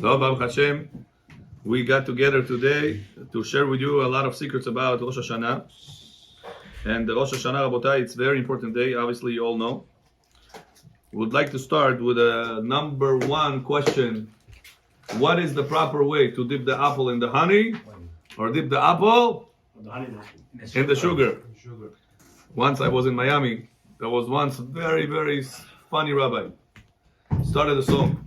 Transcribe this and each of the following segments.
So, Baruch Hashem, we got together today to share with you a lot of secrets about Rosh Hashana. And the Rosh Hashana, Rabotai, it's a very important day, obviously you all know. We would like to start with a number one question. What is the proper way to dip the apple in the honey or dip the apple in the sugar? Once I was in Miami, there was once very, very funny rabbi. Started a song.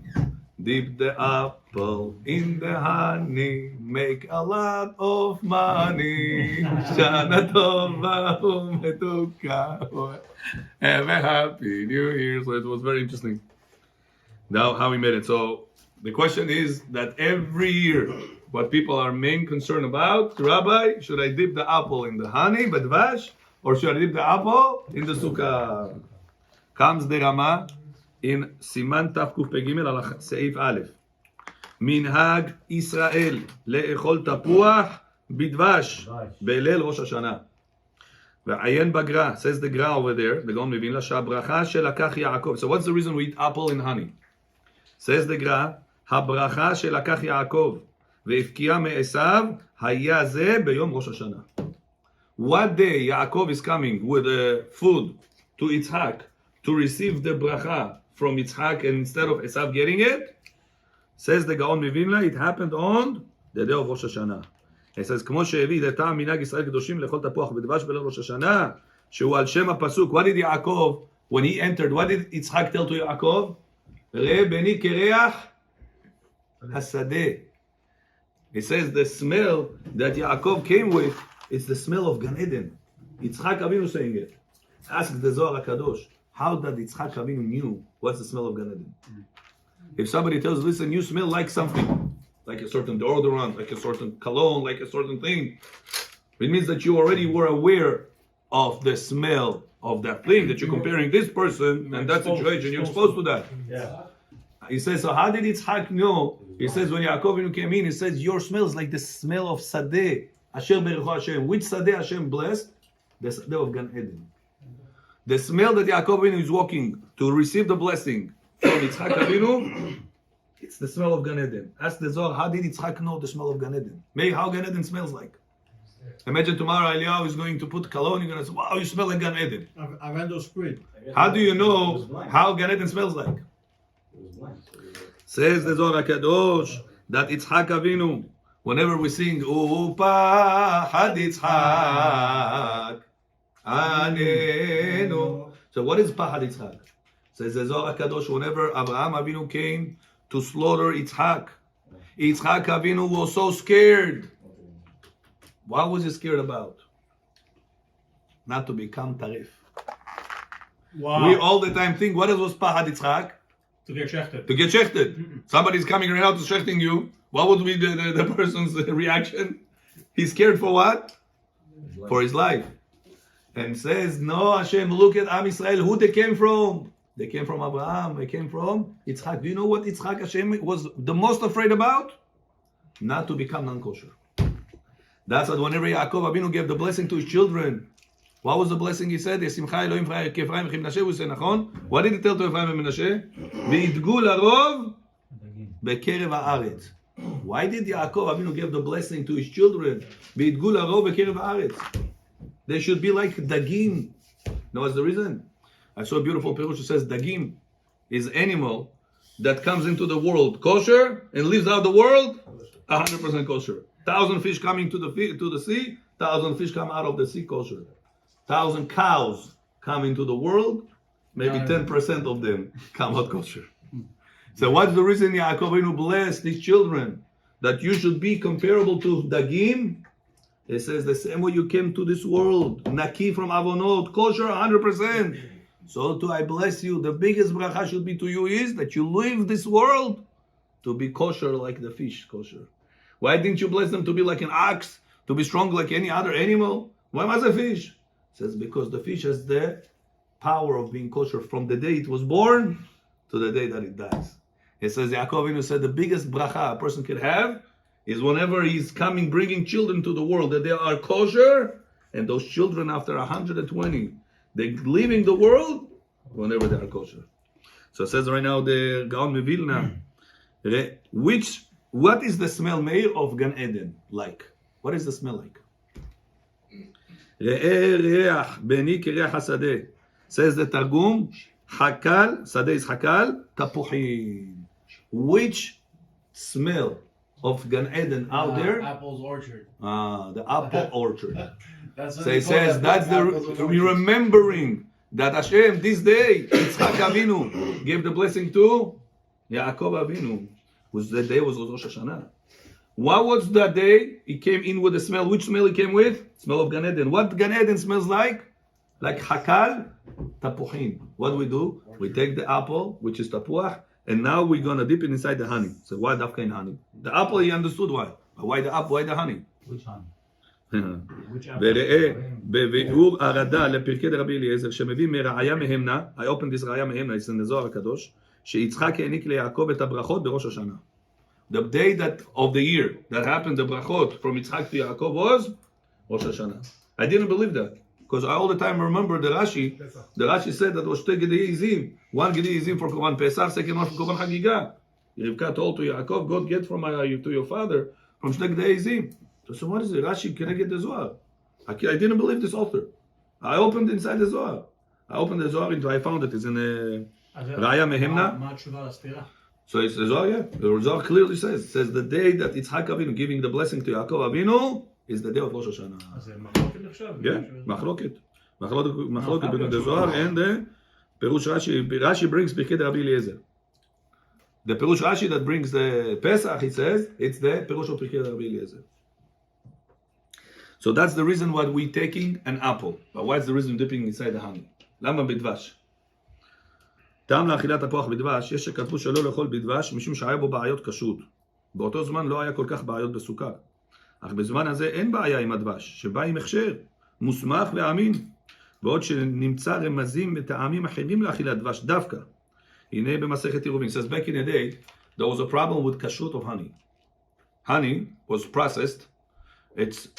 Dip the apple in the honey, make a lot of money. Shana tova umetuka. Have a happy New Year. So it was very interesting. Now how we made it. So the question is that every year, what people are main concerned about, Rabbi, should I dip the apple in the honey, badvash, or should I dip the apple in the sukkah? Comes the Rama in Siman Taf Kuf Pegimel al Seif Aleph. Minhag Israel le'echol tapuach bidvash be'elel Rosh Hashana. Ve'ayen bagra, says the Gra over there, the Gaon Mevin la shabracha shelakach Yaakov. So what's the reason we eat apple and honey? Says the Gra, habracha shelakach Yaakov ve'ifkia me'esav haya ze beyom Rosh Hashana. What day Yaakov is coming with food to Yitzhak to receive the bracha from Yitzhak, and instead of Esav getting it, says the Gaon Mivilna, it happened on the day of Rosh Hashanah. It says, כמו שהביא את טעם מנהג ישראל קדושים לאכול תפוח בדבש בליל ראש השנה, שהוא על שם הפסוק. What did Yaakov, when he entered, what did Yitzhak tell to Yaakov? ראה בני כריח השדה. He says the smell that Yaakov came with, it's the smell of Gan Eden. Yitzhak Avinu saying it. Ask the Zohar HaKadosh, how did Yitzhak Avinu knew what's the smell of Gan Eden? If somebody tells, listen, you smell like something, like a certain deodorant, like a certain cologne, like a certain thing, it means that you already were aware of the smell of that thing, that you're comparing this person and that situation, you're exposed to that. Yeah. He says, so how did Yitzhak know? He says, when Yaakov Avinu came in, he says, your smell is like the smell of Sadeh, Asher Berecho Hashem. Which Sadeh Hashem blessed? The Sadeh of Gan Eden. The smell that Yaakov Avinu is walking to receive the blessing from Yitzhak Avinu, it's the smell of Gan Eden. Ask the Zohar, how did Yitzhak know the smell of Gan Eden? Maybe how Gan Eden smells like. Imagine tomorrow Eliyahu is going to put cologne, you're going to say, wow, you smell like Gan Eden. Avendo Spring. How do you know how Gan Eden smells like? Says the Zohar HaKadosh that Yitzhak Avinu, whenever we sing, Upa Had Yitzhak, Anenu. So what is Pahad Yitzhak? Says the Zohar HaKadosh, whenever Abraham Avinu came to slaughter Yitzhak, Yitzhak Avinu was so scared. What was he scared about? Not to become tarif. Wow. We all the time think, what was Pahad Yitzhak? To get shechted. To get shechted. Somebody's coming right out to shechting you. What would be the person's reaction? He's scared for what? For his life. And says, no, Hashem, look at Am Israel, who they came from? They came from Abraham, they came from Yitzhak. Do you know what Yitzhak Hashem was the most afraid about? Not to become non-kosher. That's what whenever Yaakov Avinu gave the blessing to his children, what was the blessing he said? What did he tell to Ephraim and Menashe? V'idgu larov bekerev haaretz. Why did Yaakov Avinu give the blessing to his children? V'idgu larov bekerev haaretz. They should be like dagim. Know what's the reason? I saw a beautiful pirush that says dagim is animal that comes into the world kosher and leaves out the world 100% kosher. 1,000 fish coming to the sea, 1,000 fish come out of the sea kosher. 1,000 cows come into the world, maybe 10% of them come out kosher. So what's the reason Yaakov Avinu blessed his children? That you should be comparable to dagim. It says the same way you came to this world, naki from avonot, kosher 100%. So too I bless you. The biggest bracha should be to you is that you leave this world to be kosher like the fish kosher. Why didn't you bless them to be like an ox, to be strong like any other animal? Why was a fish? It says because the fish has the power of being kosher from the day it was born to the day that it dies. It says Yaakov Avinu said the biggest bracha a person can have is whenever he's coming, bringing children to the world, that they are kosher, and those children after 120, they're leaving the world whenever they are kosher. So it says right now the Gaon Mevilna What is the smell, Meir, of Gan Eden like? What is the smell like? ראה ריח בני כריח השדה. Says the Targum, חקל, שדה is חקל, תפוחים. Which smell of Gan Eden out there? Apple's orchard. The apple orchard. That's what So they it call says that, that's apples and the orchards. remembering that Hashem this day Yitzchak Avinu gave the blessing to Yaakov Avinu. Was the day was Rosh Hashana. What was that day? He came in with the smell. Which smell he came with? Smell of Gan Eden. What Gan Eden smells like? Like hakal, tapuchin. What do? We take the apple, which is tapuach, and now we're gonna dip it inside the honey. So why dafka in honey? The apple, he understood why. But why the apple? Why the honey? Which honey? Which וראה בביאור הרדה לפרקי דרבי אליעזר שמביא מראיה מהמנה, I opened this ראיה מהמנה, it's in the זוהר הקדוש, שיצחק העניק ליעקב את הברכות בראש השנה. The day that of the year that happened, the brachot from Yitzchak to Yaakov was Rosh Hashanah. I didn't believe that because I all the time remember the Rashi. The Rashi said that was two Gedei Izim, one Gedei Izim for Korban Pesach, second one for Korban Hagigah. Rivka told to Yaakov, "God get from to your father from two Gedei Izim." So what is it? Rashi can I get the Zohar? I didn't believe this author. I opened inside the Zohar. I opened the Zohar into I found it. It's in Raya Mehemna. מה התשובה לסתירה? So it's the Zohar, yeah. The Zohar clearly says the day that Yitzchak Avinu giving the blessing to Yaakov Avinu is the day of Rosh Hashanah. אז זה מחלוקת עכשיו? Yeah, מחלוקת between the Zohar and the Perush Rashi. Rashi brings Pirkei Rabbi Eliezer. The Perush Rashi that brings the Pesach, he says, it's the Perush of Pirkei Rabbi Eliezer. So that's the reason why we're taking an apple. But what's the reason dipping inside the honey? למה בדבש? טעם לאכילת תפוח בדבש, יש שכתבו שלא לאכול בדבש משום שהיה בו בעיות כשרות. באותו זמן לא היה כל כך בעיות בסוכר. אך בזמן הזה אין בעיה עם הדבש, שבא עם הכשר, מוסמך ואמין. בעוד שנמצא רמזים וטעמים אחרים לאכילת דבש דווקא. הנה במסכת עירובין. Says back in the day, there was a problem with kashrut of honey. Honey was processed.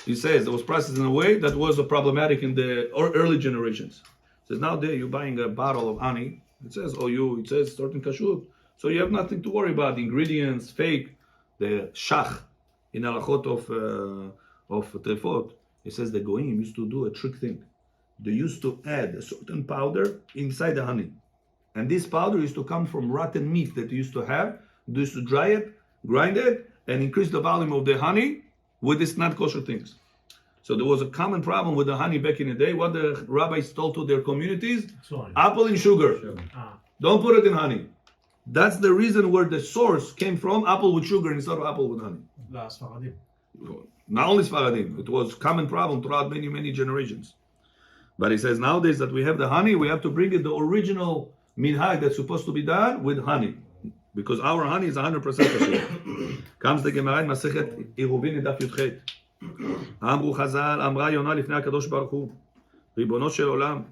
He says it was processed in a way that was problematic in the early generations. He says nowadays you're buying a bottle of honey. It says it says certain kashrut. So you have nothing to worry about. The ingredients, fake, the shach in Halachot of Trefot. It says the Goyim used to do a trick thing. They used to add a certain powder inside the honey. And this powder used to come from rotten meat that they used to have. They used to dry it, grind it, and increase the volume of the honey with these not kosher things. So there was a common problem with the honey back in the day. What the rabbis told to their communities? Apple and sugar. Don't put it in honey. That's the reason where the source came from, apple with sugar instead of apple with honey. לספרדים. Not only Sfaradim, it was a common problem throughout many, many generations. But he says nowadays that we have the honey, we have to bring it the original minhag that's supposed to be done with honey. Because our honey is 100% kosher. Comes the Gemara in Masechet Iruvin in Daf Yudchet. אמרו חז"ל, אמרה יונה לפני הקדוש ברוך הוא, ריבונו של עולם,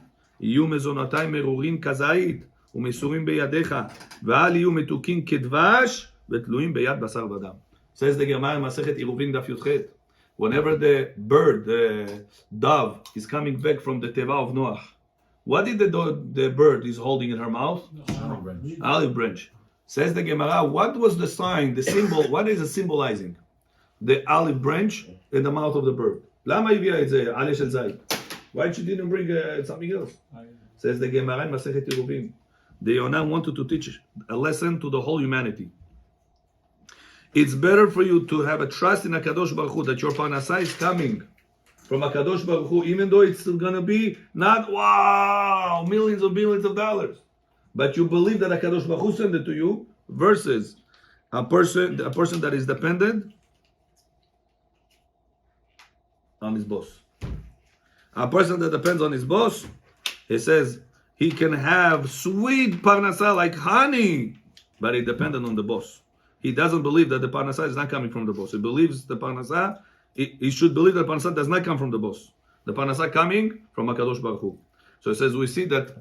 יהיו מזונותיי מרורים כזית ומסורים בידיך, ואל יהיו מתוקים כדבש ותלויים ביד בשר ודם. Says the Gemara in Masechet Iruvin Daf Yudchet. Whenever the bird, the dove, is coming back from the teva of Noach, what did the bird is holding in her mouth? Olive branch. Says the Gemara, what was the sign, the symbol, what is it symbolizing? The olive branch in the mouth of the bird. למה הביאה את זה, עלה של זית? Why she didn't bring something else? Says the Gemara in Masechet Iruvin. The Yonah wanted to teach a lesson to the whole humanity. It's better for you to have a trust in HaKadosh Baruch Hu that your parnasah is coming from HaKadosh Baruch Hu, even though it's still going to be not, wow, millions of billions of dollars. But you believe that HaKadosh Baruch Hu sent it to you versus a person that is dependent on his boss. A person that depends on his boss, he says he can have sweet parnasah like honey, but he dependent on the boss. He doesn't believe that the parnasah is not coming from the boss. He believes the parnasah, he should believe that parnasah does not come from the boss. The parnasah coming from HaKadosh Baruch Hu. So it says we see that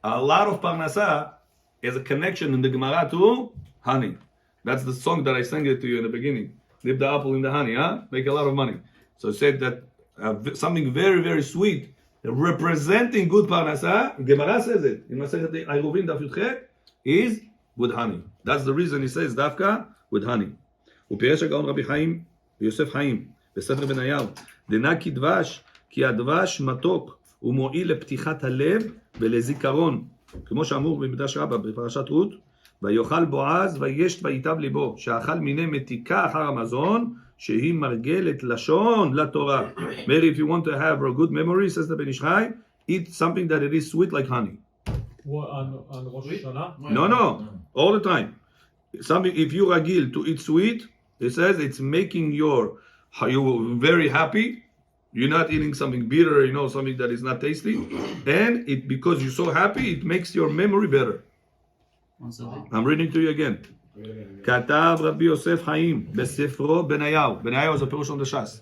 a lot of parnasah is a connection in the Gemara to honey. That's the song that I sang it to you in the beginning. Dip the apple in the honey, huh? Make a lot of money. So it said that something very, very sweet, representing good parnasah, Gemara says it, in Masechet Iruvin Daf Yudchet, is with honey. That's the reason he says דווקא with honey. ופירש הגאון רבי חיים, יוסף חיים, בספר בניהו, דנא כי דבש, כי הדבש מתוק, ומועיל לפתיחת הלב ולזיכרון. כמו שאמור במדרש רבה בפרשת רות, ויאכל בועז וישת ויטב ליבו, שאכל מיני מתיקה אחר המזון, שהיא מרגלת לשון לתורה. Mary, if you want to have a good memory, says the Ben Ish Chai, eat something that it is sweet like honey. What, on Rosh Hashanah? No, all the time. Something, if you're ragil to eat sweet, it says it's making you very happy. You're not eating something bitter, something that is not tasty. And it because you're so happy, it makes your memory better. I'm reading to you again. כתב רבי יוסף חיים בספרו בניהו. בניהו is a pirush on the Shas.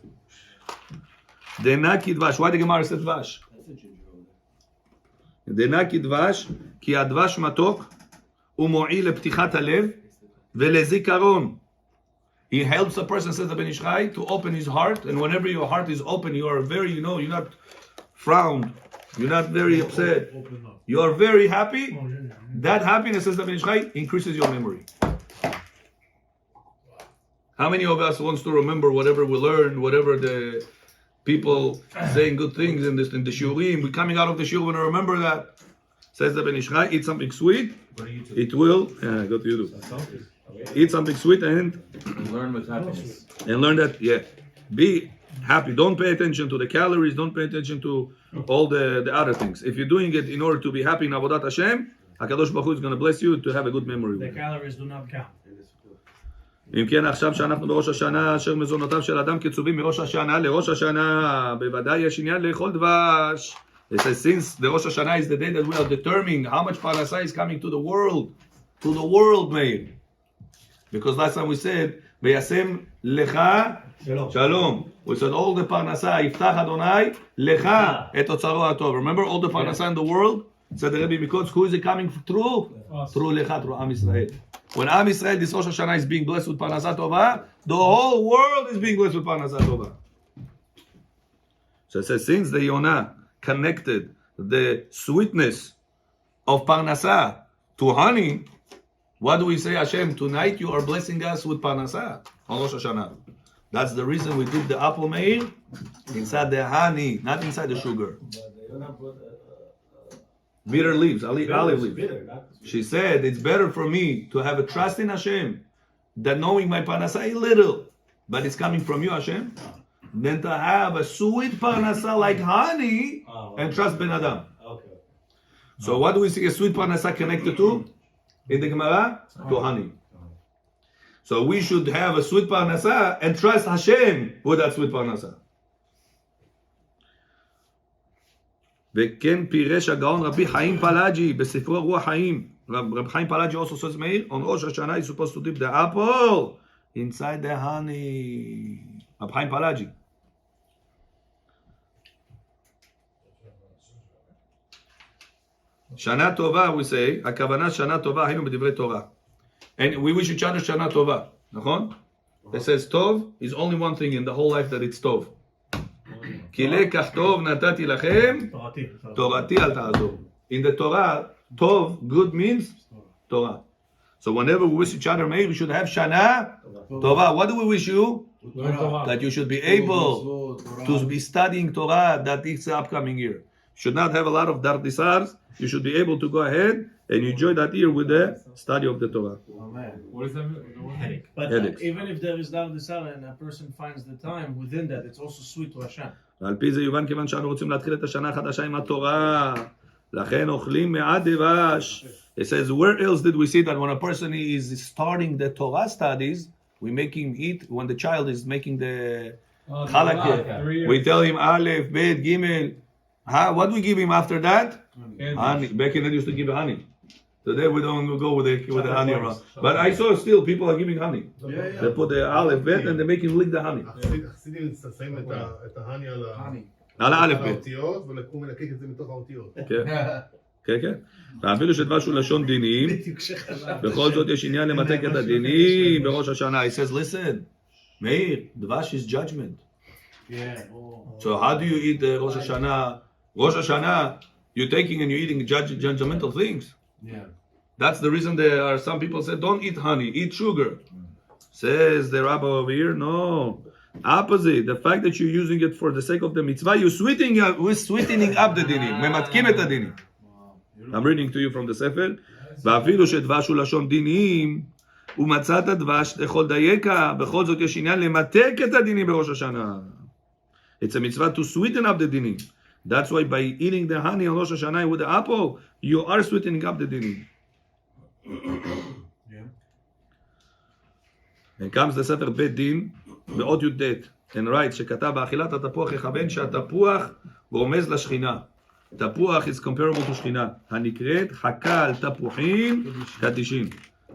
דנא כי דבש. Why the Gemara said דבש? דנא כי דבש, כי הדבש מתוק ומועיל לפתיחת הלב ולזיכרון. He helps a person, says the Ben Ish Chai, to open his heart, and whenever your heart is open, you are very, you're not frowned, you're not very upset, you are very happy. That happiness, says the Ben Ish Chai, increases your memory. How many of us wants to remember whatever we learned, whatever the people saying good things in the shiurim, we're coming out of the shiur, we want to remember that. Says the Ben Ish Chai, eat something sweet, it will, go to YouTube. Eat something sweet and Learn with happiness. and learn that, be happy. Don't pay attention to the calories, don't pay attention to all the other things. If you're doing it in order to be happy in Avodat Hashem, HaKadosh Baruch Hu is going to bless you to have a good memory. The calories do not count. אם כן, עכשיו שאנחנו בראש השנה, אשר מזונותיו של אדם קצובים מראש השנה לראש השנה, בוודאי יש עניין לאכול דבש. It says, since the Rosh Hashanah is the day that we are determining how much parnasah is coming to the world, made. Because last time we said, וישם לך shalom. We said, all the parnasah, יפתח אדוני לך את אוצרו הטוב. Remember all the parnasah in the world? Said the Rebbe Mikotz, who is it coming through? Through לך, through Am Yisrael. When Am Yisrael, this Rosh Hashanah is being blessed with parnasah tova, the whole world is being blessed with parnasah tova. So it says, since the Yonah connected the sweetness of parnasah to honey, what do we say, Hashem? Tonight you are blessing us with parnasah on Rosh Hashanah. That's the reason we dip the apple meir inside the honey, not inside the sugar. Bitter leaves, olive leaves. She said, it's better for me to have a trust in Hashem than knowing my parnasah a little, but it's coming from you, Hashem, than to have a sweet parnasah like honey and trust Ben Adam. So what do we see a sweet parnasah connected to? In the Gemara, to honey. So we should have a sweet parnasah and trust Hashem with that sweet parnasah. וכן פירש הגאון רבי חיים פלאג'י בספרו רוח חיים. Rabbi Chaim Palaji also says, Meir, on Rosh Hashanah you're supposed to dip the apple inside the honey. Rabbi Chaim Palaji. Shana Tova, we say, הכוונה Shana Tova, היינו בדברי תורה. And we should chant Shana Tova, נכון? It says Tov is only one thing in the whole life that it's Tov. כי לקח טוב נתתי לכם, תורתי אל תעזור. In the Torah, Tov, good means Torah. So whenever we wish each other Meir, we should have Shana Tova. What do we wish you? That you should be able to be studying Torah that it's the upcoming year. You should not have a lot of dardisars. You should be able to go ahead and enjoy that year with the study of the Torah. What is that? Headache. But even if there is dardisar and a person finds the time within that, it's also sweet to Hashem. ועל פי זה יובן כיוון שאנו רוצים להתחיל את השנה החדשה עם התורה, לכן אוכלים מעט דבש. It says, where else did we see that when a person is starting the Torah studies, we make him eat, when the child is making the chalakeh, we tell him Aleph, Bet, Gimel. What do we give him after that? Honey. Back in then used to give honey. Today we don't go with the honey around. But I saw still people are giving honey. They put the Aleph, Bet, and they make him lick the honey. חסידים שמים את ההני על האלף בית. האותיות ולקחו מלקק את זה מתוך האותיות. כן. ואפילו שדבש הוא לשון דינים, בכל זאת יש עניין למתק את הדינים בראש השנה. He says, listen, Meir, דבש is judgment. So how do you eat the Rosh Hashanah? Rosh Hashanah, you're taking and you're eating judgmental things. That's the reason there are some people say, don't eat honey, eat sugar. Says the rabbi over here, no. Opposite. The fact that you're using it for the sake of the mitzvah, you're sweetening up the dinim. Mematkim et hadinim. I'm reading to you from the Sefer. ואפילו שדבש הוא לשון דינים, ומצאת דבש תאכול דייקה, בכל זאת יש עניין למתק את הדינים בראש השנה. It's a mitzvah to sweeten up the dinim. That's why by eating the honey on Rosh Hashanah with the apple, you are sweetening up the dinim. And comes the Sefer Bet Din, באות י"ט, and writes שכתב באכילת התפוח יכוון שהתפוח רומז לשכינה. תפוח is comparable to שכינה, הנקראת חכה על תפוחים קדישין.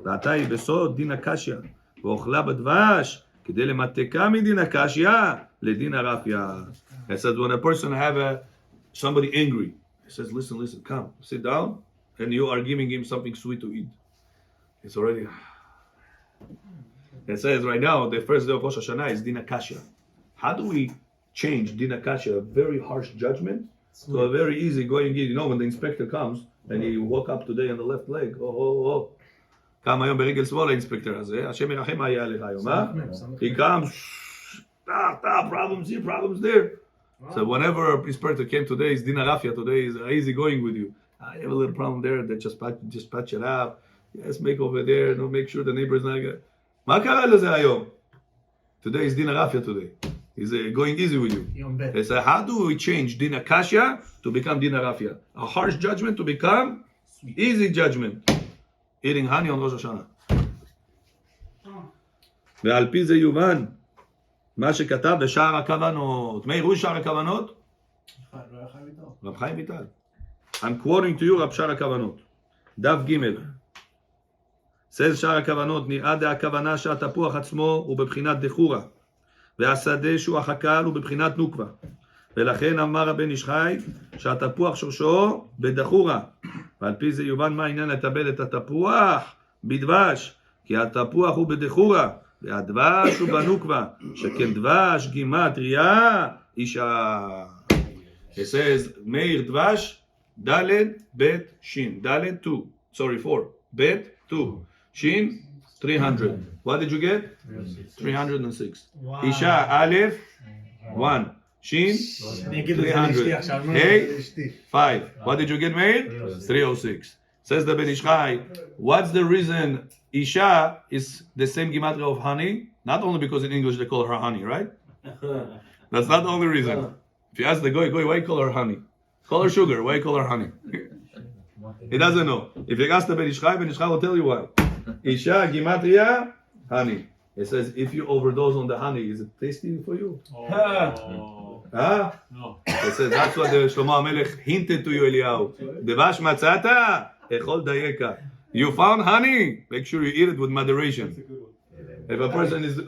ועתה היא בסוד דין הקשיא, ואוכלה בדבש כדי למתקה מדין הקשיא לדין הרפיה. It says when a person have somebody angry, he says, listen, come, sit down, and you are giving him something sweet to eat. It's already... It says right now, the first day of Rosh Hashanah is Din Akashya. How do we change Din Akashya, a very harsh judgment, to a very easy going in? You know, when the inspector comes, and he woke up today on the left leg, קם היום ברגל שמאל האינספקטור הזה, השם ירחם מה יהיה עליך היום, He comes, problems here, problems there. So whenever a inspector came today, is Din Arafia, today is easy going with you. I have a little problem there, that just patch it up. Yes, make over there, no, make sure the neighbor is not good. מה קרה לזה היום? Today is Din Arafia today. He's going easy with you. They say, how do we change Din Akashya to become Din Arafia? A harsh judgment to become easy judgment. Eating honey on Rosh Hashanah. ועל פי זה יובן מה שכתב בשער הכוונות. מה יראו שער הכוונות? רב חיים ויטל. I'm quoting to you רב שער הכוונות. דף ג' says שער הכוונות, נראה דה הכוונה שהתפוח עצמו הוא בבחינת דחורה, והשדה שהוא החקל הוא בבחינת נוקבה. ולכן אמר הבן איש חי שהתפוח שורשו בדחורה. ועל פי זה יובן מה העניין לטבל את התפוח בדבש, כי התפוח הוא בדחורה, והדבש הוא בנוקבה, שכן דבש גימטריה אישה. It says, מאיר דבש, ד' ב' שין. ד' 2, sorry 4, ב' 2. Shin, 300. What did you get? 306. Wow. Isha, Aleph, 1. Shin, 300. Hey, 5. What did you get, Meir? 306. Says the Ben Ish Chai, what's the reason Isha is the same gematria of honey? Not only because in English they call her honey, right? That's not the only reason. If you ask the goy, why you call her honey? Call her sugar, why you call her honey? He doesn't know. If you ask the Ben Ish Chai will tell you why. Isha, Gimatria, honey. It says, if you overdose on the honey, is it tasty for you? Huh? No. It says, that's what the Shlomo HaMelech hinted to you, Eliyahu. Devash matzata, echol dayeka. You found honey, make sure you eat it with moderation. If a person is...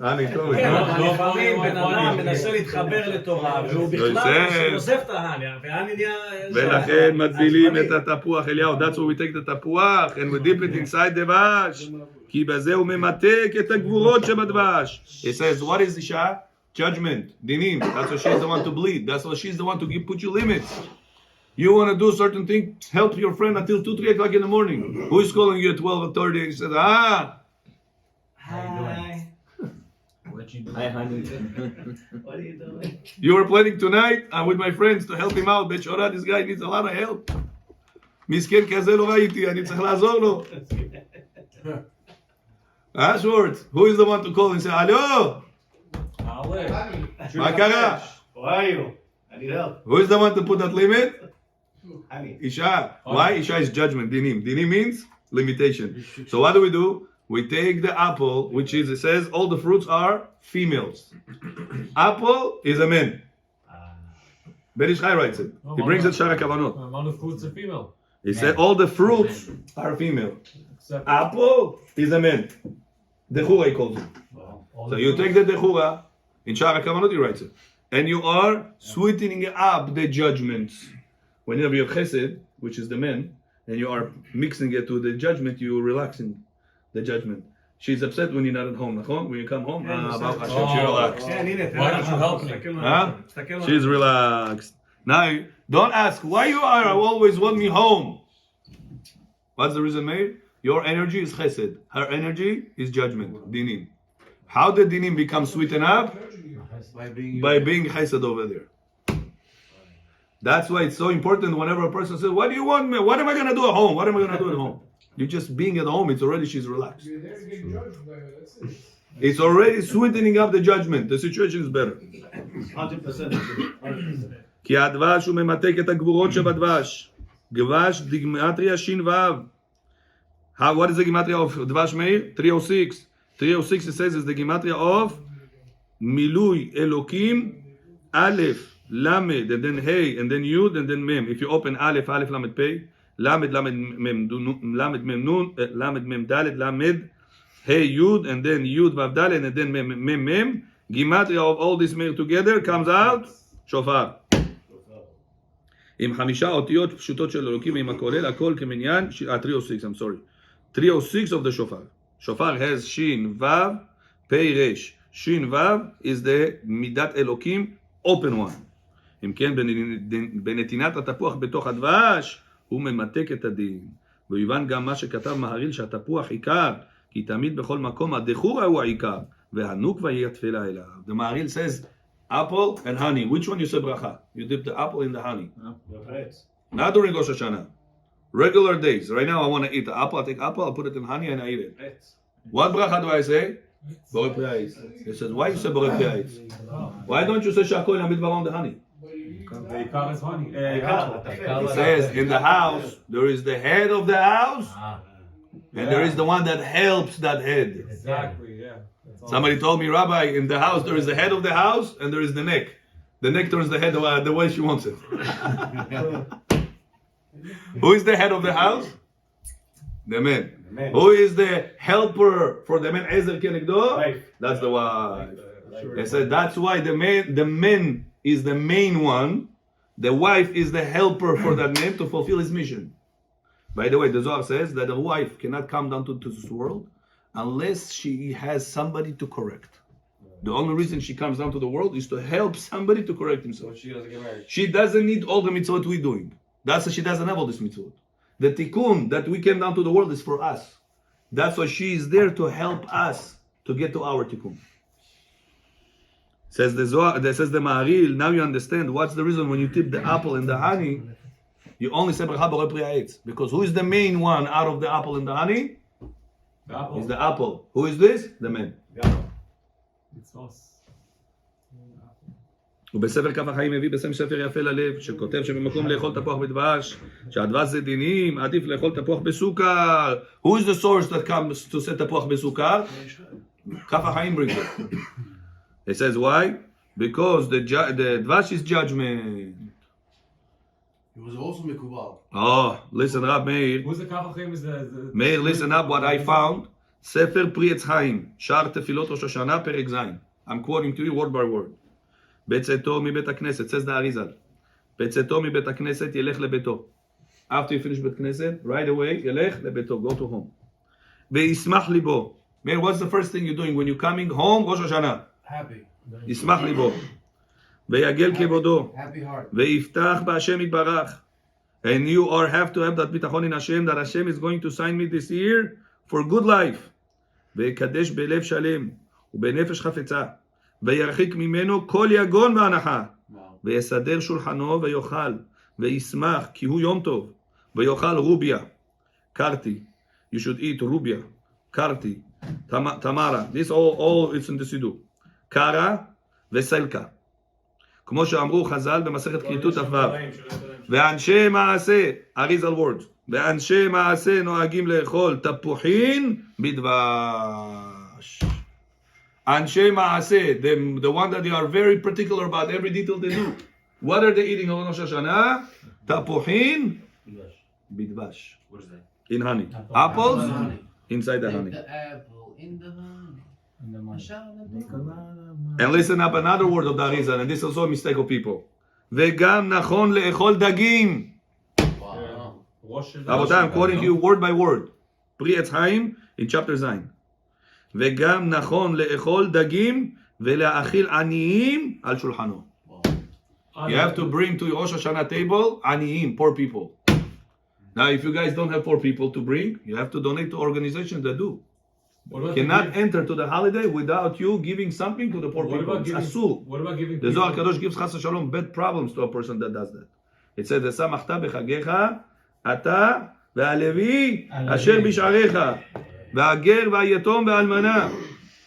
honey, טוב. לפעמים בן אדם מנסה להתחבר לתורה, והוא בכלל עוזב את ההני, וההני נהיה... ולכן מטבילים את התפוח, אליהו, that's why we take the תפוח, and we dip it inside the דבש, כי בזה הוא ממתק את הגבורות שבדבש. It says, what is Isha? Judgment, dinim. That's why she's the one to bleed. That's why she's the one to put you limits. You want to do certain thing, help your friend until 2, 3 o'clock in the morning. Who is calling you at 12:30? He says, Hi. Hi, honey. What are you doing? You were planning tonight? I'm with my friends to help him out. Bechora, this guy needs a lot of help. מסכן כזה לא ראיתי, אני צריך לעזור לו. Ashworth, who is the one to call and say, Hello? מה קרה? How are you? I need help. Who is the one to put that limit? Honey. Isha. Why? Isha is judgment. Dinim. Dinim means limitation. So what do? We take the apple, which is, it says, all the fruits are females. Apple is a man. Ben Ish Chai writes it. He brings it Shara Kavanot. All the fruits are female. He said all the fruits are female. Apple is a man. Dechura he calls it. So you take the Dechura, in Shara Kavanot he writes it. And you are sweetening up the judgments. Whenever you have Chesed, which is the man, and you are mixing it to the judgment, you are relaxing the judgment. She's upset when you're not at home. When you come home, Baruch Hashem, she relaxed. Why don't you help me? Huh? She's relaxed. Now, don't ask, why you are always want me home? What's the reason, Meir? Your energy is chesed. Her energy is judgment, dinim. How did dinim become sweetened up? By being chesed over there. That's why it's so important whenever a person says, what do you want me? What am I going to do at home? What am I going to do at home? You're just being at home. It's already, she's relaxed. You're there to get judged by her, that's it. It's already sweetening up the judgment. The situation is better. 100%. כי הדבש הוא ממתק את הגבורות שבדבש. דבש גימטריה שין וו. What is the gematria of דבש מאיר? 306. 306 it says is the gematria of מילוי אלוקים א' למד and then hey and then yud and then mem. If you open א' למד פ' למד למד מם נון למד מם ד' למד hey yud and then yud vav dalet and then mem mem. Gematria of all this meir together comes out shofar. עם 5 אותיות פשוטות של אלוקים ועם הכולל הכל כמניין 306 I'm sorry 306 of the shofar. Shofar has shin vav pei resh. Shin vav is the midat elokim open one. אם כן בנתינת התפוח בתוך הדבש הוא ממתק את הדין. ויובן גם מה שכתב מהריל שהתפוח עיקר כי תמיד בכל מקום הדחורה הוא העיקר, והנוקבה היא התפילה אליו. The Maharil says, apple and honey. Which one you say bracha? You dip the apple in the honey. Not during Rosh Hashana. Regular days. Right now I want to eat the apple. I take apple, I put it in honey and I eat it. What bracha do I say? Borei pri ha'etz. He says, why you say borei pri ha'etz? Why don't you say shakol namid baron the honey? Because is honey. He says, in the house, there is the head of the house, and there is the one that helps that head. Exactly, yeah. Somebody told me, Rabbi, in the house there is the head of the house and there is the neck. The neck turns the head the way she wants it. Who is the head of the house? The man. Who is the helper for the man? Ezer kenegdo? That's the wife. They said that's why the man is the main one. The wife is the helper for that man to fulfill his mission. By the way, the Zohar says that a wife cannot come down to this world unless she has somebody to correct. The only reason she comes down to the world is to help somebody to correct himself. She doesn't get married. She doesn't need all the mitzvot we're doing. That's why she doesn't have all this mitzvot. The tikkun that we came down to the world is for us. That's why she is there to help us to get to our tikkun. Says the Zohar, says the Maharil, now you understand what's the reason when you tip the apple in the honey, you only say bracha borei pri ha'etz. Because who is the main one out of the apple and the honey? The apple. Is the apple. Who is this? The man. It's us. ובספר כף החיים מביא בסם ספר יפה ללב, שכותב שבמקום לאכול תפוח בדבש, שהדבש זה דינים, עדיף לאכול תפוח בסוכר. Who is the source that comes to say תפוח בסוכר? כף החיים brings it. He says why? Because the דבש is judgment. It was also Mikubal. Oh, listen up, Meir. Who's the Kafachim? Is the Meir, listen up what I found. ספר פרי עץ חיים, שער תפילות ראש השנה, פרק ז'. I'm quoting to you word by word. בצאתו מבית הכנסת, says the Arizal. בצאתו מבית הכנסת ילך לביתו. After you finish בית כנסת, right away, ילך לביתו, go to home. וישמח ליבו. Meir, what's the first thing you're doing when you're coming home, ראש השנה? Happy. ישמח ליבו. ויגל כבודו. Happy heart. ויפתח בהשם יתברך. And you have to have that ביטחון in Hashem, that Hashem is going to sign me this year for good life. ויקדש בלב שלם ובנפש חפצה. וירחיק ממנו כל יגון והנחה. ויסדר שולחנו ויאכל. וישמח כי הוא יום טוב. ויאכל רוביה. קרתי. You should eat רוביה. קרתי. תמרה. This all it's in the סידור. קרה וסלקה. כמו שאמרו חז"ל במסכת כריתות כ"ו. ואנשי מעשה, אריזל וורד, ואנשי מעשה נוהגים לאכול תפוחין בדבש. אנשי מעשה, the one that they are very particular about every detail they do. What are they eating on Rosh Hashana? תפוחין בדבש. What is that? In honey. Apples inside the honey. The apple in the honey. And listen up another word of the Arizal, and this is also a mistake of people. וגם נכון לאכול דגים. רבותיי, I'm quoting you word by word. פרי עץ חיים in chapter 9. וגם נכון לאכול דגים ולהאכיל עניים על שולחנו. You have to bring to your Rosh Hashanah table עניים, poor people. Now, if you guys don't have 4 people to bring, you have to donate to organizations that do. What about Cannot enter to the holiday without you giving something to the poor What people. about It's giving? asur. What about giving? The Zohar people- Kadosh gives chas v'shalom bad problems to a person that does that. It says, "V'samachta b'chagecha, ata v'alevi asher b'sharecha, v'ager v'ayetom v'almana."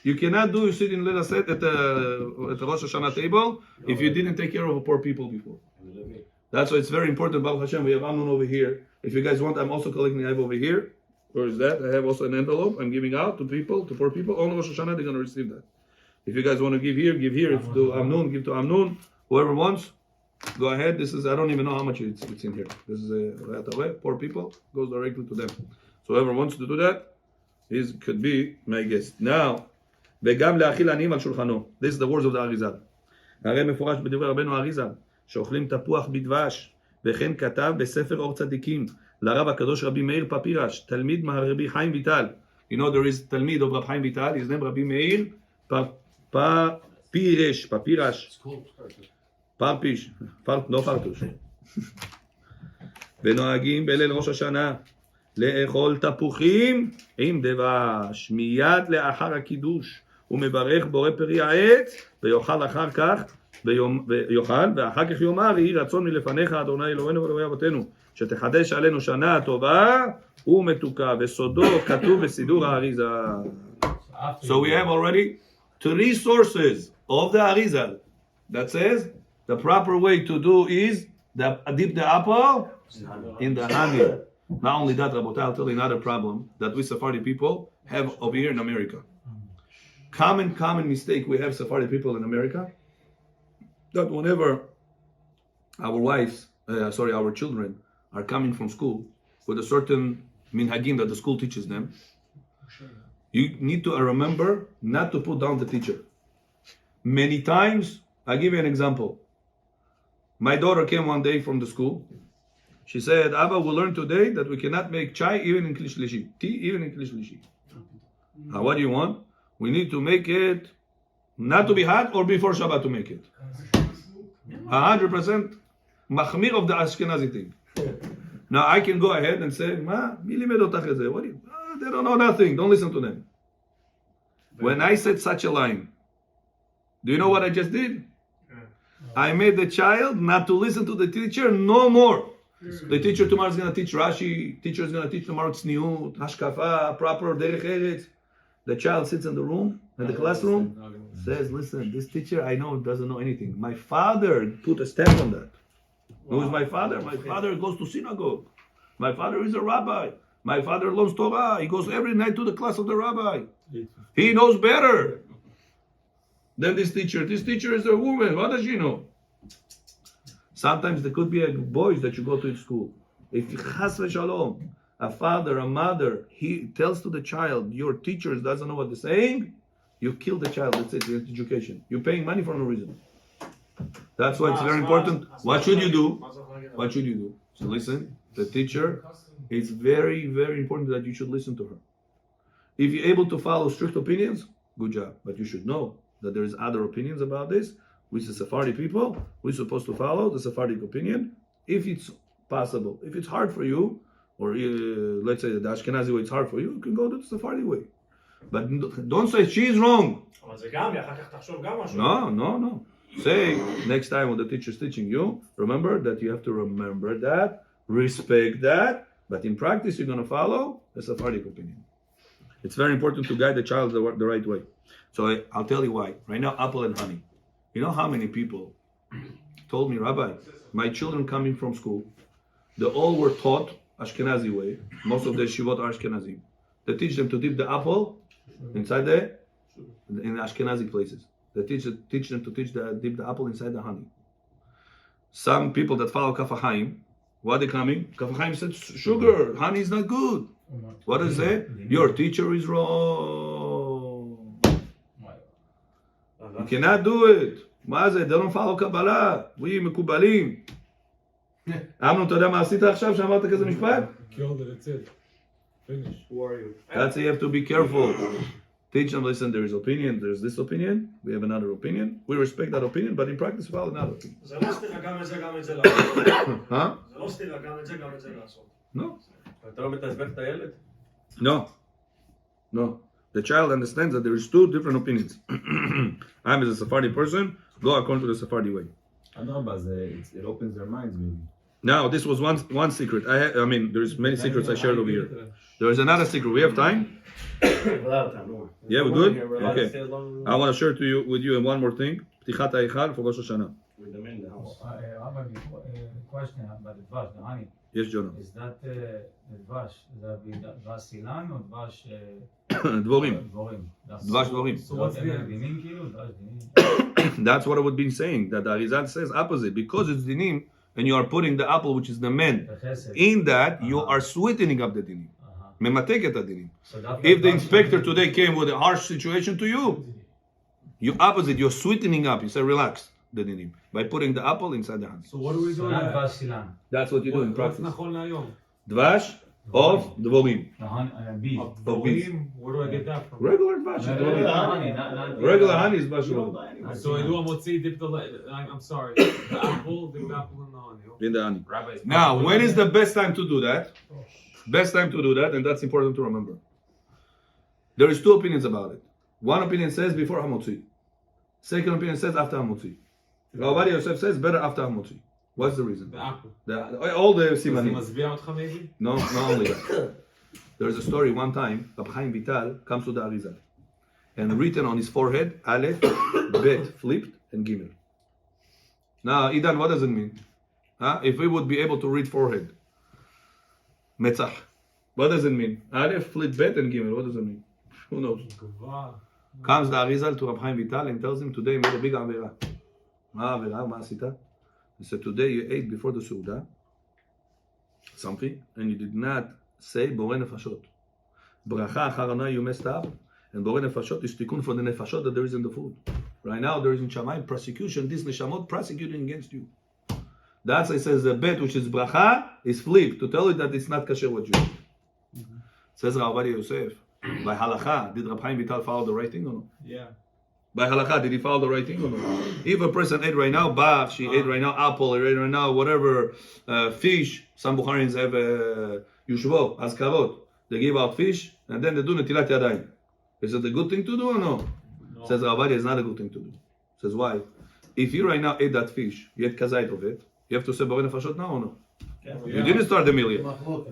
You cannot do sit in Leila Set at the Rosh Hashana table if you didn't take care of poor people before. That's why it's very important. Baruch Hashem, we have Amnon over here. If you guys want, I'm also collecting. I have over here. Where is that? I have also an envelope. I'm giving out to people, to poor people. On Rosh Hashanah, they're going to receive that. If you guys want to give here, give here. If to Amnon, give to Amnon. Whoever wants, go ahead. This is, I don't even know how much it's in here. This is a poor people, goes directly to them. So whoever wants to do that could be my guest. Now, וגם להאכיל עניים על שולחנו. This is the words of the Arizal. הרי מפורש בדברי רבנו אריזל, שאוכלים תפוח בדבש, וכן כתב בספר אור צדיקים, לרב הקדוש רבי מאיר פפירש, תלמיד מהרבי חיים ויטל. You know there is תלמיד of רב חיים ויטל, his name רבי מאיר פפירש, פרפיש, לא פרטוש. ונוהגים בליל ראש השנה, לאכול תפוחים עם דבש, מיד לאחר הקידוש, ומברך בורא פרי העץ, ויאכל אחר כך, ואחר כך יאמר, יהי רצון מלפניך, אדוני אלוהינו ואלוהי אבותינו, שתחדש עלינו שנה טובה ומתוקה, וסודו כתוב בסידור האריזל. So we have already 3 sources of the Arizal that says the proper way to do is dip the apple in the honey. Not only that, Rabotai, I'll tell you another problem that we Sephardi people have over here in America. Common mistake we have Sephardi people in America, that whenever our children are coming from school with a certain minhagim that the school teaches them, you need to remember not to put down the teacher. Many times, I'll give you an example. My daughter came one day from the school. She said, Abba, we learned today that we cannot make chai even in Kli Shlishi. Tea even in Kli Shlishi. Now, what do you want? We need to make it not to be hot or before Shabbat to make it. 100% machmir of the Ashkenazi thing. Now, I can go ahead and say, mi limed otach et zeh? What do you? They don't know nothing. Don't listen to them. When I said such a line, do you know what I just did? I made the child not to listen to the teacher no more. The teacher tomorrow is going to teach Rashi. Teacher is going to teach tomorrow Tzniut, Hashkafa, proper Derech Eretz. The child sits in the room, in the classroom, says, listen, this teacher I know doesn't know anything. My father put a stamp on that. Who is my father? My father goes to synagogue. My father is a rabbi. My father learns Torah. He goes every night to the class of the rabbi. He knows better than this teacher. This teacher is a woman. What does she know? Sometimes there could be boys that you go to school. If chas v'shalom, a father, a mother, he tells to the child, your teacher doesn't know what they're saying, you kill the child. That's it. It's education. You're paying money for no reason. That's why it's very important. What should you do? What should you do? So listen, the teacher, it's very, very important that you should listen to her. If you're able to follow strict opinions, good job. But you should know that there is other opinions about this. We the Sephardi people, we're supposed to follow the Sephardic opinion if it's possible. If it's hard for you, or let's say the Ashkenazi way it's hard for you, you can go to the Sephardi way. But don't say she's wrong. No. Say next time when the teacher's teaching you, remember that you have to remember that, respect that, but in practice you're going to follow the Sephardic opinion. It's very important to guide the child the right way. So I'll tell you why. Right now, apple and honey. You know how many people told me, Rabbi, my children coming from school, they all were taught Ashkenazi way. Most of the shivot are Ashkenazi. They teach them to dip the apple inside in Ashkenazi places. They teach them to dip the apple inside the honey. Some people that follow Kaf HaChaim, what are they coming? Kaf HaChaim said, sugar, honey is not good. What does it say? Your teacher is wrong. You cannot do it. מה זה? They don't follow קבלה. we מקובלים. אמנון, אתה יודע מה עשית עכשיו שאמרת כזה משפט? Killed it, it's it. Finish. Who are you? That's why you have to be careful. Teach them, listen, there is opinion, there's this opinion, we have another opinion. We respect that opinion, but in practice follow another opinion. זה לא סתירה גם את זה לעשות. Huh? זה לא סתירה גם את זה לעשות. No. אתה לא מתעצבן את הילד? No. No. The child understands that there is two different opinions. I'm as a Sephardi person, go according to the Sephardi way. It opens their minds, maybe. Now, this was one secret. I mean, there's many secrets I shared over here. There is another secret. We have time? Without time, don't worry. Yeah, we're good? We're allowed to stay Okay. as long as I want to share with you one more thing. Ptichat Ha'echal for Rosh Hashanah. With them in the house. Rabbi, question about the dvash, the honey. Yes, Jonah. Is that the dvash? Is that dvash silan or dvash Dvorim. dvorim? Dvash dvorim. So what's the dinim, כאילו? dvash dinim? That's what I would be saying. That the Arizal says opposite. Because it's dinim, and you are putting the apple, which is the men, Chesed. in that you are sweetening up the dinim. Mematek et hadinim. So that- If the dvash inspector dinim- today came with a harsh situation to you, you opposite, you're sweetening up. You say, relax the dinim by putting the apple inside the hand. So what do we So do? not dvash silan. That's what you do in What's practice. נכון להיום? Dvash of dvorim. The honey, bees. דבורים? Where do I get that from? Regular dvash. No, dvorim. the honey, not Regular honey is dvash You don't dvorim. buy anything. So I do a motzi, dip the, I'm sorry, the apple, dip the apple in the honey. Okay. In the honey. Rabbi, Now, when is the best time to do that? Best time to do that, and that's important to remember. There is two opinions about it. One opinion says before Hamotzi. Second opinion says after Hamotzi. Rav Yosef says better after Hamotzi. What's the reason? The apple. All the Does he simanim. masbia אותך maybe? No, not only that. There's a story one time, Rab Chaim Vital comes to the Arizal. And written on his forehead, Aleph, Bet, flipped, and Gimel. Now, Idan, what does it mean? If we would be able to read forehead. Metzach. What does it mean? Aleph, flip, Bet, and Gimel. What does it mean? Who knows? גבוה. Comes the Arizal to Rab Chaim Vital and tells him, today you made a big Avera. מה העבירה? מה עשית? He said, today you ate before the Suda something, and you did not say בורא נפשות. ברכה אחרונה you messed up, and בורא נפשות is tikkun for the nefashot that there is in the food. Right now there is in Shamayim prosecution, these neshamot prosecuting against you. That's why it says the bet, which is bracha, is flipped to tell you that it's not kasher what you do. Says Rav Yosef, by halacha, did Rab Chaim Vital follow the right thing or no? Yeah. By halakha, did he follow the right thing or no? If a person ate right now bach, she ate right now apple, he ate right now whatever, fish, some Bukharians have yushvo, azkarot, they give out fish, and then they do netilat yadayim. Is it a good thing to do or no? Says Rav Abadia, it's not a good thing to do. Says why? If you right now ate that fish, you ate kazait of it, you have to say borei nefashot now or no? You didn't start the meal yet. Machlok.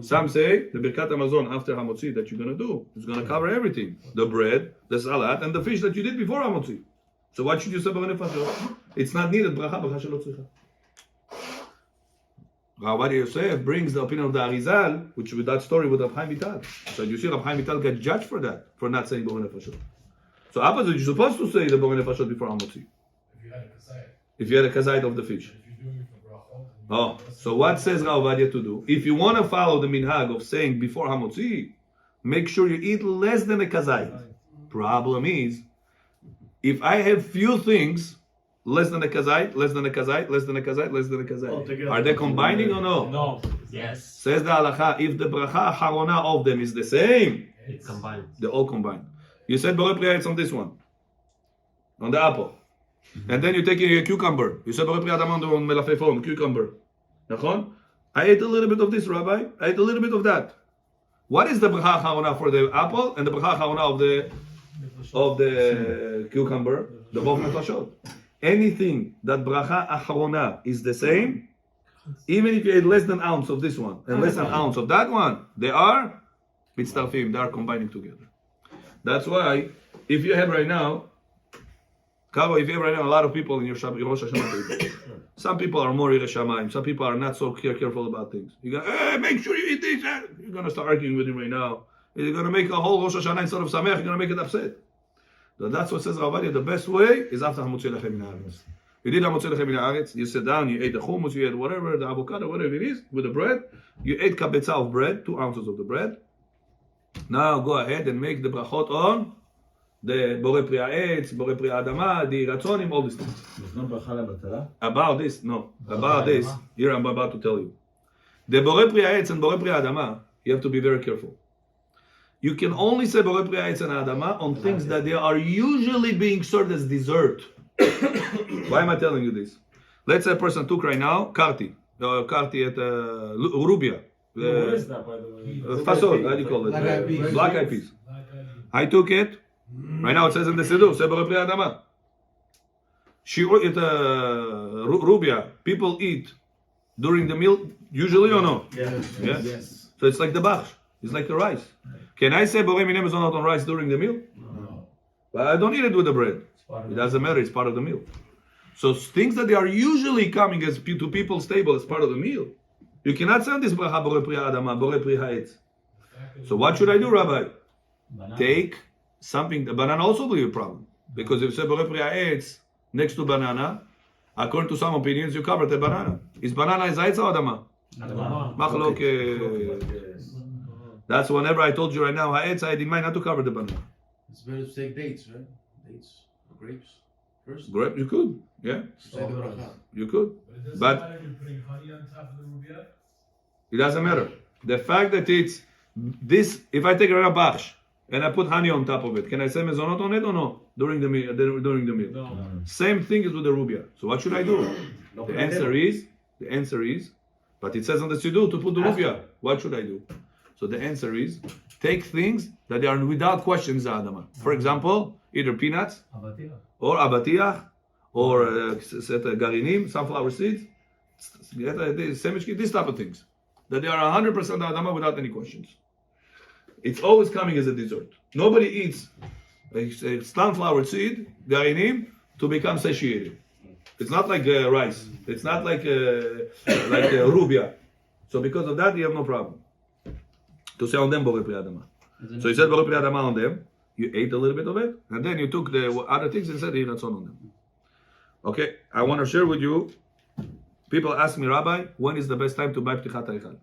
Some say the Birkat Hamazon after Hamotzi that you're going to do is going to cover everything. The bread, the salad, and the fish that you did before Hamotzi. So what should you say borei nefashot? It's not needed. Bracha shelo tzricha. Rav Yosef brings the opinion of the Arizal, which with that story with Rab Chaim Vital. So you see Rab Chaim Vital got judged for that, for not saying borei nefashot. So opposite, you're supposed to say the borei nefashot before Hamotzi. If you had a kazait of the fish. Oh, so what says Rav Ovadia to do? If you want to follow the minhag of saying before Hamotzi, make sure you eat less than a kazait. Problem is, if I have few things, less than a kazait, less than a kazait, less than a kazait, less than a kazait, are they combining or no? No. Yes. Says the halacha, if the bracha harona of them is the same, It's combined. they're all combined. You said borei priya, it's on this one, on the apple. And then you're taking a cucumber. You said borei priya adam on melafefon, cucumber. Nachon? I ate a little bit of this, Rabbi. I ate a little bit of that. What is the bracha harona for the apple and the bracha harona of the cucumber? The both nefashot. Anything that bracha acharona is the same, even if you ate less than an ounce of this one and less than an ounce of that one, they are mitztarfim. They are combining together. That's why if you have right now, Karo, if you have right now a lot of people in your Rosh Hashanah table, some people are more Yerushalayim, some people are not so careful about things. You go, hey, make sure you eat this. You're going to start arguing with him right now. You're going to make a whole Rosh Hashanah instead of Sameach, you're going to make it upset. So that's what says Rav Ovadia, the best way is after Hamotzi Lechem Min Haaretz. You did Hamotzi Lechem Min Haaretz, you sit down, you ate the hummus, you ate whatever, the avocado, whatever it is, with the bread. You ate kabetza of bread, 2 ounces of the bread. Now go ahead and make the brachot on the borei priya etz, borei priya adama, the ratzonim, all these things. There's no bracha lebatala? About this, no. About this, here I'm about to tell you. The borei priya etz and borei priya adama, you have to be very careful. You can only say borei priya etz and adama on things that they are usually being served as dessert. Why am I telling you this? Let's say a person took right now karti, קרתי את רוביה. What is that, by the way? Fasol, how do you call it? Black eyed peas. Black eyed peas. I took it. Right now it says in the Siddur, Sebore Pri Adama. Rubia, people eat during the meal, usually or no? Yes. So it's like the bach. It's like the rice. Can I say Borei Minei Mezonot on rice during the meal? No. But I don't eat it with the bread. It doesn't matter. It's part of the meal. So things that they are usually coming as to people's table as part of the meal. You cannot say on this bracha Borei Pri Adama, Borei Pri Ha'etz. So what should I do, Rabbi? Banana. Take something. The banana also will be a problem because if you say Borei Pri Ha'etz next to banana, according to some opinions, you cover the banana. Is banana is Ha'etz or Adama? Machlok. That's whenever I told you right now, Ha'etz, I had in mind not to cover the banana. It's better to take dates, right? Dates, grapes. First. Grape, you could, yeah, Say the bracha. you could. But it doesn't matter. The fact that it's this, if I take a rabach and I put honey on top of it, can I say mezonot on it or no? During the meal. No. Same thing is with the rubia. So what should I do? The answer is, but it says on the siddur to put the rubia. What should I do? So the answer is, take things that they are without questions, Adama. For example, either peanuts, Avatiach. or abatiyah, or garinim, sunflower seeds, this type of things. That they are 100% Adama without any questions. It's always coming as a dessert. Nobody eats a sunflower seed, garinim, to become satiated. It's not like rice. It's not like rubia. So because of that, you have no problem. To say on them, Borei Pri Adama. So he said Borei Pri Adama on them. You ate a little bit of it, and then you took the other things and said Yiratzon on them. Okay, I want to share with you. People ask me, Rabbi, when is the best time to buy Ptichat Haichal?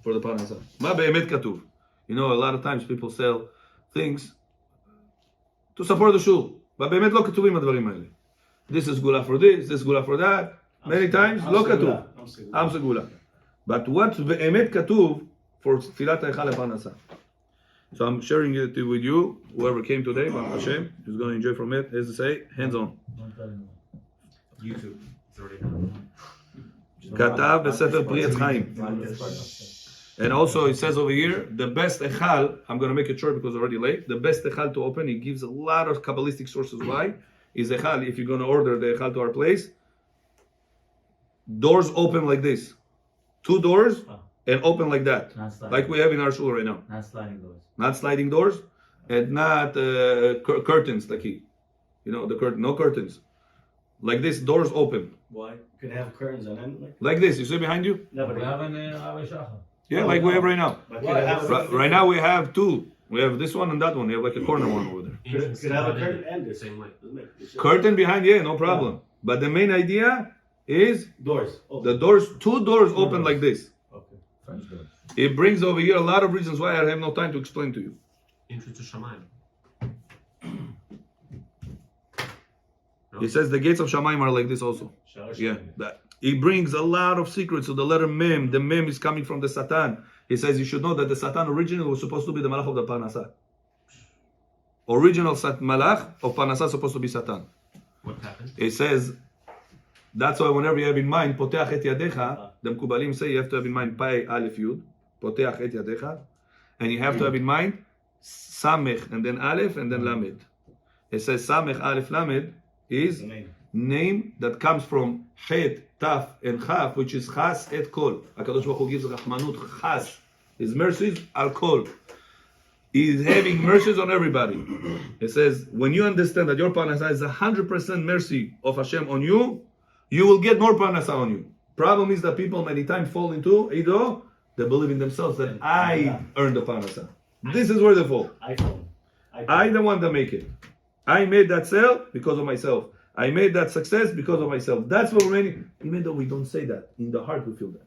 For the Parnasah. Ma be'emet katuv. You know, a lot of times people sell things to support the shul. But be'emet lo katuvim advarim haele. This is gula for this is gula for that. Many times, lo katuv. Am segula. But what's be'emet katuv for Tfilat Haichal Parnasah? So I'm sharing it with you. Whoever came today, Baruch Hashem, is going to enjoy from it. As to say, hands on. Don't tell anyone. YouTube. It's already done. Katav b'sefer Pri Etz Chaim. And also it says over here, the best echal, I'm going to make it short because it's already late, the best echal to open, it gives a lot of Kabbalistic sources why, is echal, if you're going to order the echal to our place, doors open like this. 2 doors, and open like that. Not sliding. Like we have in our shul right now. Not sliding doors. Not sliding doors, and not curtains, like you know, the curtain, no curtains. Like this, doors open. Why? Could have curtains on them. Like this, you see behind you? No, We have an Rabbi Shachar. Yeah, like we have right now. But could have Right now we have 2. We have this one and that one. We have like a corner one over there. Could have a curtain and this. Same way. Curtain behind, yeah, no problem. But the main idea is Doors. the doors, 2 doors open like this. Okay. French doors. It brings over here a lot of reasons why I have no time to explain to you. Entrance to Shamayim. It says the gates of Shamayim are like this also. Yeah, that it brings a lot of secrets. So the letter Mem, the Mem is coming from the Satan. He says you should know that the Satan originally was supposed to be the Malach of the Parnasah. Original Malach of Parnasah supposed to be Satan. What happened? It says that's why whenever you have in mind Poteach et Yadecha, the Mekubalim say you have to have in mind Pai Aleph Yud, Poteach et Yadecha, and you have to have in mind Samech and then Aleph and then Lamed. It says Samech Aleph Lamed is name that comes from Het, Taf, and Chaf, which is Chas et Kol. HaKadosh Baruch Hu gives Rachmanut, Chas. His mercies are Kol. He is having mercies on everybody. It says, when you understand that your Parnasah is 100% mercy of Hashem on you, you will get more Parnasah on you. Problem is that people many times fall into, Eido, they believe in themselves that I earned the Parnasah. This is where they fall. I the one that make it. I made that sale because of myself. I made that success because of myself. That's what we're even though we don't say that, in the heart we feel that.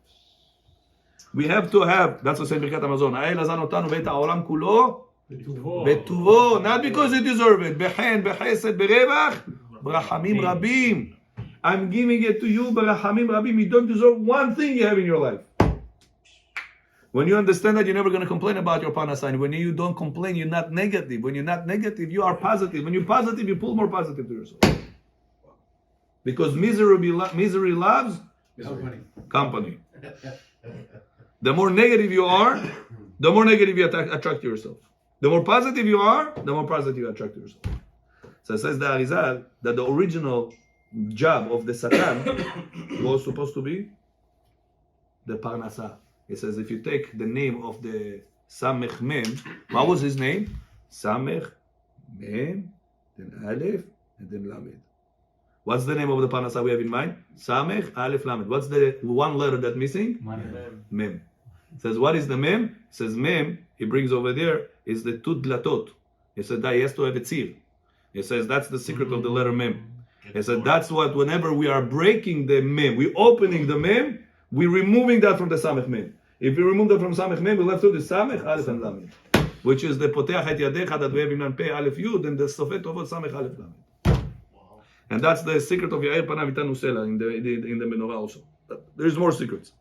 We have to have, that's what said Birkat Hamazon, Ha'el hazan otanu v'et ha'olam kulo betuvo, not because you deserve it, b'chen, b'chesed, b'revach, b'rachamim rabim. I'm giving it to you, b'rachamim rabim. You don't deserve one thing you have in your life. When you understand that, you're never going to complain about your Parnasah. When you don't complain, you're not negative. When you're not negative, you are positive. When you're positive, you pull more positive to yourself. Because misery loves Company. The more negative you are, the more negative you attract to yourself. The more positive you are, the more positive you attract to yourself. So it says the Arizal that the original job of the Satan was supposed to be the Parnasa. It says if you take the name of the Samech Mem, what was his name? Samech Mem, then Aleph, and then Lamed. What's the name of the Parnasa we have in mind? Samech, Aleph, Lamed. What's the one letter that's missing? Mem. It says, what is the Mem? It says, Mem, he brings over there, is the Tut Dlatot. He said that he has to have a tzir. He says that's the secret of the letter Mem. He said that's what, whenever we are breaking the Mem, we're opening the Mem, we're removing that from the Samech Mem. If we remove that from Samech Mem, we left to the Samech, Aleph, and Lamed. Which is the Poteach et Yadecha that we have in Pei Aleph Yud, and the Sofet Tovot Samech Aleph Lamed. And that's the secret of Yair Panav Itanu Sela in the Menorah also. There's more secrets.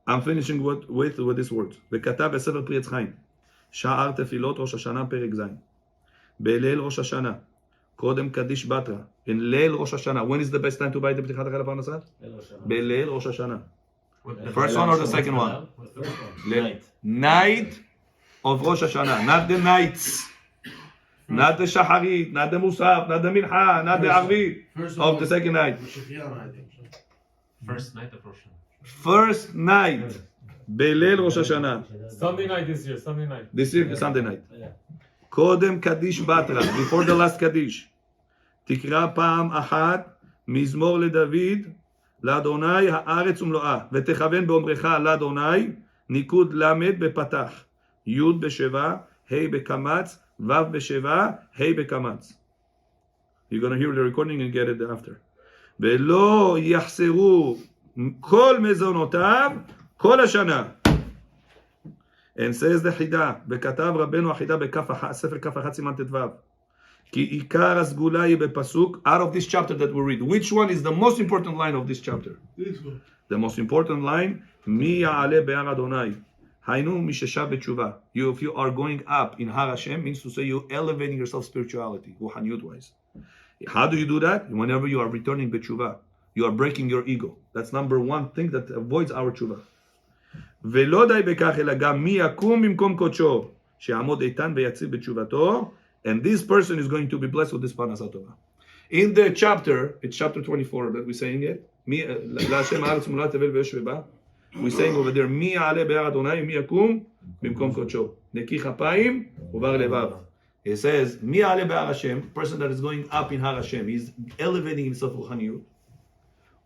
I'm finishing with this word. וכתב בספר פרי עץ חיים, שער תפילות ראש השנה פרק ז', בליל ראש השנה, קודם קדיש בתרא, in ליל ראש השנה. When is the best time to buy the פתיחת החל הפרנסה? בליל ראש השנה. The first one or the second one? Night of Rosh Hashanah, not the nights. Not the Shaharit, not the Musaf, not the Mincha, not the Arvit of the second night. First night of Rosh Hashanah. First night, Belel Rosh Hashanah. Sunday night this year, Sunday night. This year, Sunday night. Kodem Kadish Batra, before the last Kadish. תקרא פעם אחת מזמור לדוד, לאדוני הארץ ומלואה, ותכוון באומרך לאדוני, ניקוד למד בפתח, י' בשבע, ה' בקמץ, ו' בשבע, ה' בקמץ. You're going to hear the recording and get it after. ולא יחסרו כל מזונותיו כל השנה. And says the חידה, וכתב רבנו החידה בספר כף אחת סימן ט"ו. כי עיקר הסגולה היא בפסוק, out of this chapter that we read. Which one is the most important line of this chapter? This one. The most important line, מי יעלה בהר אדוני? היינו מי ששב בתשובה. If you are going up in Har Hashem, means to say you're elevating yourself spirituality, ruhaniyut wise. How do you do that? Whenever you are returning בתשובה. You are breaking your ego. That's number one thing that avoids our תשובה. ולא די בכך, אלא גם מי יקום במקום קודשו, שיעמוד איתן ויציב בתשובתו, and this person is going to be blessed with this parnasat Torah. In the chapter, it's chapter 24 that we're saying it. להשם הארץ מולאה תבל וישב בה. We're saying over there, מי יעלה בהר אדוני ומי יקום במקום קודשו. נקי כפיים ובר לבב. It says, מי יעלה בהר השם, person that is going up in Har Hashem, he's elevating himself רוחניות.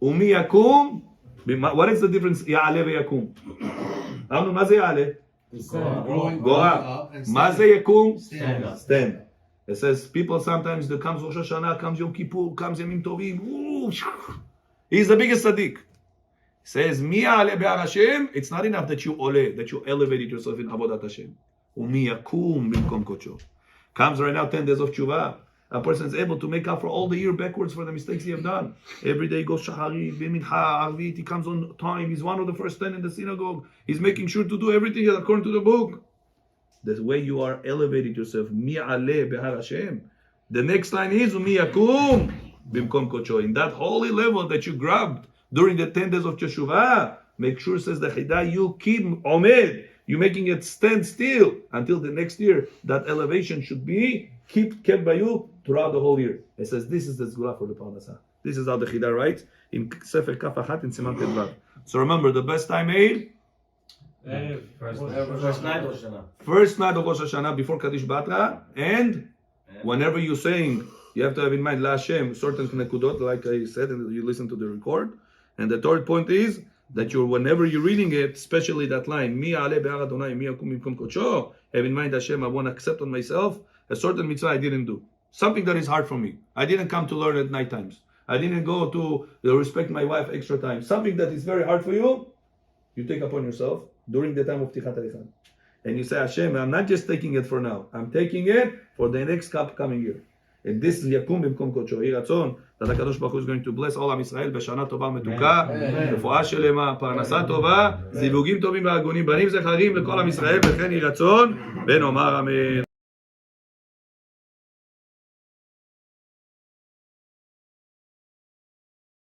ומי יקום, what is the difference יעלה ויקום? אמרנו, מה זה יעלה? גואה. מה זה יקום? Stand. It says, people sometimes, there comes Rosh Hashanah, comes Yom Kippur, comes Yamim Tovim. He's the biggest tzaddik. It says, Mi ya'aleh be'ar Hashem. It's not enough that you ole, that you elevated yourself in Avodat Hashem. Umi yakum bimkom kodsho. Comes right now 10 days of tshuva. A person is able to make up for all the year backwards for the mistakes he have done. Every day he goes shaharit, b'mincha, arvit. He comes on time. He's one of the first 10 in the synagogue. He's making sure to do everything according to the book. The way you are elevating yourself, Mi ya'aleh be'ar Hashem. The next line is Umi yakum bimkom kodsho. In that holy level that you grabbed during the 10 days of Teshuvah, make sure, says the Chida, you keep omed. You're making it stand still until the next year. That elevation should be kept by you throughout the whole year. It says this is the Zgula for the Parnasah. This is how the Chida writes in Sefer Kaf Achat in Siman Tedvav. So remember, the best time, First night of Shana. First night of Rosh Hashanah before Kaddish Batra, and whenever you're saying, you have to have in mind La Hashem, certain nekudot, like I said, and you listen to the record. And the third point is that whenever you're reading it, especially that line, Mi ya'aleh be'ar Adonai, mi yakum bimkom kodsho, have in mind Hashem, I want to accept on myself a certain mitzvah I didn't do. Something that is hard for me. I didn't come to learn at night times. I didn't go to respect my wife extra time. Something that is very hard for you, you take upon yourself during the time of Tichat Alichan. And you say, Hashem, I'm not just taking it for now. I'm taking it for the next coming year. And this is Yakum Bimkom Kodsho. Yeh Ratzon, that HaKadosh Baruch Hu is going to bless all Am Yisrael בשנה טובה ומתוקה, רפואה שלמה, פרנסה טובה, זיווגים טובים והגונים, בנים זכרים לכל עם ישראל, וכן יהי רצון, ונאמר אמן.